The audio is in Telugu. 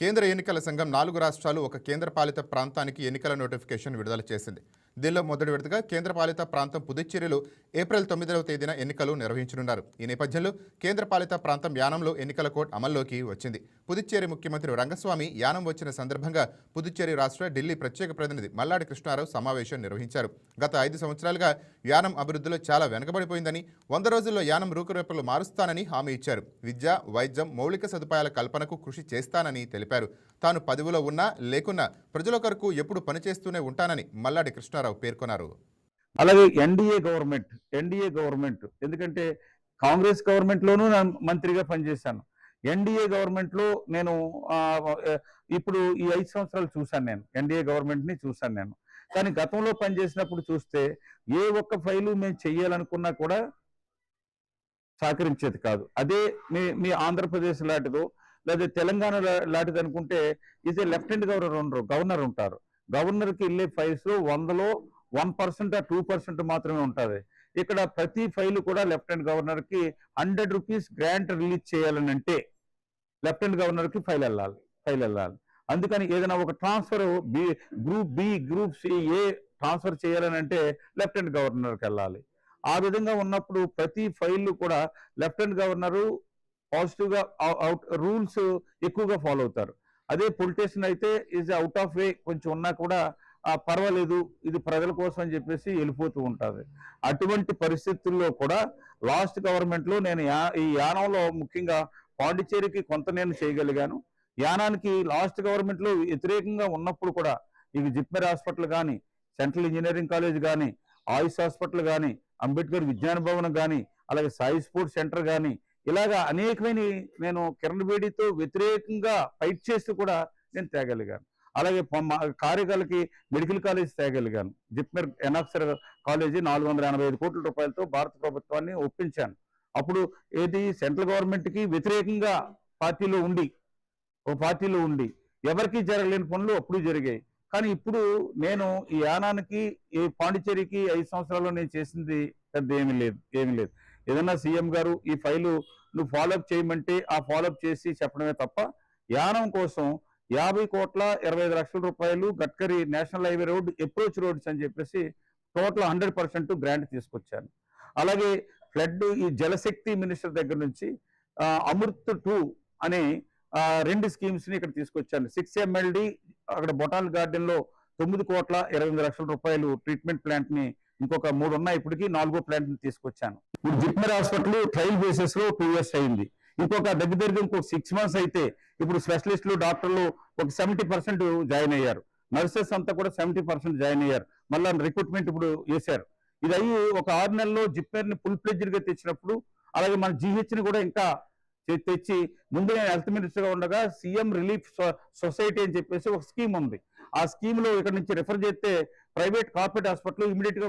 కేంద్ర ఎన్నికల సంఘం 4 రాష్ట్రాలు ఒక కేంద్రపాలిత ప్రాంతానికి ఎన్నికల నోటిఫికేషన్ విడుదల చేసింది. దీనిలో మొదటి విడతగా కేంద్రపాలిత ప్రాంతం పుదుచ్చేరిలో ఏప్రిల్ 9వ తేదీన ఎన్నికలు నిర్వహించనున్నారు. ఈ నేపథ్యంలో కేంద్రపాలిత ప్రాంతం యానంలో ఎన్నికల కోడ్ అమల్లోకి వచ్చింది. పుదుచ్చేరి ముఖ్యమంత్రి రంగస్వామి యానం వచ్చిన సందర్భంగా పుదుచ్చేరి రాష్ట్ర ఢిల్లీ ప్రత్యేక ప్రతినిధి మల్లాడి కృష్ణారావు సమావేశం నిర్వహించారు. గత 5 సంవత్సరాలుగా యానం అభివృద్ధిలో చాలా వెనుకబడిపోయిందని, 100 రోజుల్లో యానం రూపురేఖలు మారుస్తానని హామీ ఇచ్చారు. విద్య, వైద్యం, మౌలిక సదుపాయాల కల్పనకు కృషి చేస్తానని తెలిపారు. తాను పదవిలో ఉన్నా లేకున్నా ప్రజల కొరకు ఎప్పుడు పనిచేస్తూనే ఉంటానని మల్లాడి కృష్ణారావు పేర్కొన్నారు. అలాగే ఎన్డీఏ గవర్నమెంట్ ఎందుకంటే కాంగ్రెస్ గవర్నమెంట్ లోనూ మంత్రిగా పనిచేశాను. ఎన్డీఏ గవర్నమెంట్ లో నేను ఇప్పుడు ఈ 5 సంవత్సరాలు చూశాను. నేను ఎన్డీఏ గవర్నమెంట్ ని చూశాను నేను. కానీ గతంలో పనిచేసినప్పుడు చూస్తే ఏ ఒక్క ఫైలు మేము చెయ్యాలనుకున్నా కూడా సహకరించేది కాదు. అదే మీ ఆంధ్రప్రదేశ్ లాంటిదో లేదా తెలంగాణ లాంటిది అనుకుంటే ఇది లెఫ్టినెంట్ గవర్నర్ ఉంటారు. గవర్నర్కి వెళ్ళే ఫైల్స్ 100లో 1% 2% మాత్రమే ఉంటుంది. ఇక్కడ ప్రతి ఫైలు కూడా లెఫ్టినెంట్ గవర్నర్కి 100 రూపీస్ గ్రాంట్ రిలీజ్ చేయాలని అంటే లెఫ్టినెంట్ గవర్నర్కి ఫైల్ వెళ్ళాలి. అందుకని ఏదైనా ఒక transfer group B, group C, ఏ ట్రాన్స్ఫర్ చేయాలని అంటే లెఫ్టినెంట్ గవర్నర్కి వెళ్ళాలి. ఆ విధంగా ఉన్నప్పుడు ప్రతి ఫైల్ కూడా లెఫ్టినెంట్ గవర్నరు పాజిటివ్గా రూల్స్ ఎక్కువగా ఫాలో అవుతారు. అదే పొలిటీషియన్ అయితే ఈజ్ అవుట్ ఆఫ్ వే కొంచెం ఉన్నా కూడా పర్వాలేదు, ఇది ప్రజల కోసం అని చెప్పేసి వెళ్ళిపోతూ ఉంటుంది. అటువంటి పరిస్థితుల్లో కూడా లాస్ట్ గవర్నమెంట్లో నేను ఈ యానంలో ముఖ్యంగా పాండిచ్చేరికి కొంత నేను చేయగలిగాను. యానానికి లాస్ట్ గవర్నమెంట్లో వ్యతిరేకంగా ఉన్నప్పుడు కూడా ఇక జిప్మెర్ హాస్పిటల్ కానీ, సెంట్రల్ ఇంజనీరింగ్ కాలేజ్ కానీ, ఆయుష్ హాస్పిటల్ కానీ, అంబేద్కర్ విజ్ఞాన భవనం కానీ, అలాగే సాయి స్పోర్ట్స్ సెంటర్ కానీ, ఇలాగా అనేకమైన నేను కిరణ్ బేడితో వ్యతిరేకంగా ఫైట్ చేస్తూ కూడా నేను తేగలిగాను. అలాగే కార్యకాలకి మెడికల్ కాలేజ్ తేగలిగాను. జిప్మెర్ ఎనాక్సర్ కాలేజీ 485 కోట్ల రూపాయలతో భారత ప్రభుత్వాన్ని ఒప్పించాను. అప్పుడు ఏది సెంట్రల్ గవర్నమెంట్కి వ్యతిరేకంగా పార్టీలో ఉండి ఎవరికి జరగలేని పనులు అప్పుడు జరిగాయి. కానీ ఇప్పుడు నేను ఈ యానానికి, ఈ పాండిచ్చేరికి 5 సంవత్సరాల్లో నేను చేసింది పెద్ద ఏమీ లేదు. ఏదన్నా సీఎం గారు ఈ ఫైలు నువ్వు ఫాలోఅప్ చేయమంటే ఆ ఫాలోఅప్ చేసి చెప్పడమే తప్ప యానం కోసం 50,25,00,000 రూపాయలు Gadkari national highway road, approach roads అని చెప్పేసి టోటల్ 100% గ్రాంట్ తీసుకొచ్చాను. అలాగే ఫ్లడ్ ఈ జలశక్తి మినిస్టర్ దగ్గర నుంచి అమృత్ 2 అనే 2 స్కీమ్స్ని ఇక్కడ తీసుకొచ్చాను. 6 MLD అక్కడ బొటాల్ గార్డెన్లో 9,28,00,000 రూపాయలు ట్రీట్మెంట్ ప్లాంట్ని, ఇంకొక 3 ఉన్నాయి, ఇప్పటికీ 4వ ప్లాంట్ని తీసుకొచ్చాను. ఇప్పుడు జిప్మెర్ హాస్పిటల్ ట్రయల్ బేసిస్ లో 2 years అయింది. ఇంకొక దగ్గర ఇంకొక 6 months అయితే ఇప్పుడు స్పెషలిస్టులు, డాక్టర్లు ఒక 70% జాయిన్ అయ్యారు. నర్సెస్ అంతా కూడా 70% జాయిన్ అయ్యారు. మళ్ళీ రిక్రూట్మెంట్ ఇప్పుడు చేశారు. ఇది అయ్యి ఒక 6 నెలల్లో జిప్మెర్ని ఫుల్ ఫ్లెడ్జ్డ్ గా తెచ్చినప్పుడు, అలాగే మన GH ని కూడా ఇంకా తెచ్చి, ముందు నేను హెల్త్ మినిస్టర్గా ఉండగా సీఎం రిలీఫ్ సొసైటీ అని చెప్పేసి ఒక స్కీమ్ ఉంది. ఆ స్కీమ్ లో ఇక్కడ నుంచి రిఫర్ చేస్తే ప్రైవేట్ కార్పొరేట్ హాస్పిటల్ ఇమీడియట్ గా